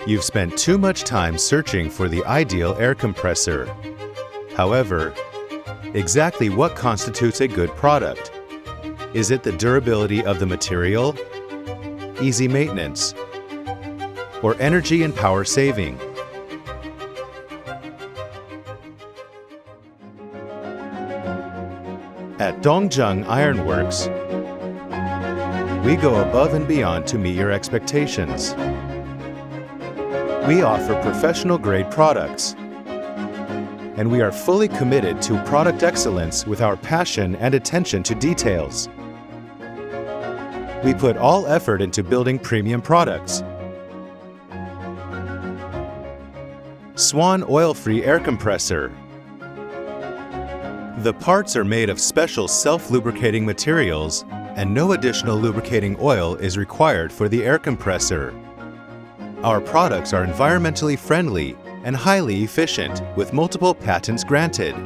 You've spent too much time searching for the ideal air compressor. However, exactly what constitutes a good product? Is it the durability of the material, easy maintenance, or energy and power saving? At Dongzheng Iron Works, we go above and beyond to meet your expectations. We offer professional-grade products, and we are fully committed to product excellence with our passion and attention to details. We put all effort into building premium products. SWAN oil-free air compressor. The parts are made of special self-lubricating materials, and no additional lubricating oil is required for the air compressor. Our products are environmentally friendly and highly efficient, with multiple patents granted.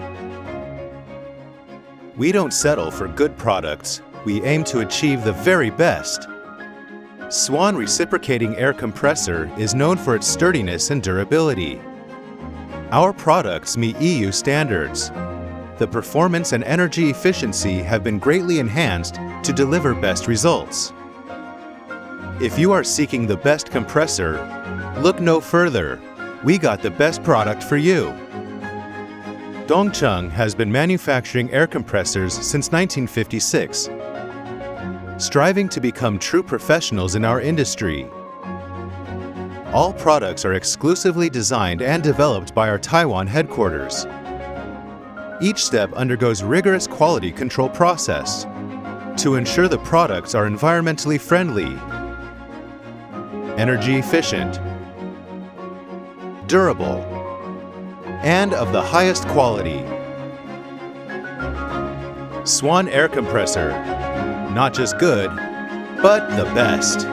We don't settle for good products. We aim to achieve the very best. SWAN reciprocating air compressor is known for its sturdiness and durability. Our products meet EU standards. The performance and energy efficiency have been greatly enhanced to deliver best results. If you are seeking the best compressor, look no further. We got the best product for you. Dongzheng has been manufacturing air compressors since 1956, striving to become true professionals in our industry. All products are exclusively designed and developed by our Taiwan headquarters. Each step undergoes rigorous quality control process to ensure the products are environmentally friendly, energy efficient, durable, and of the highest quality. SWAN Air Compressor. Not just good, but the best.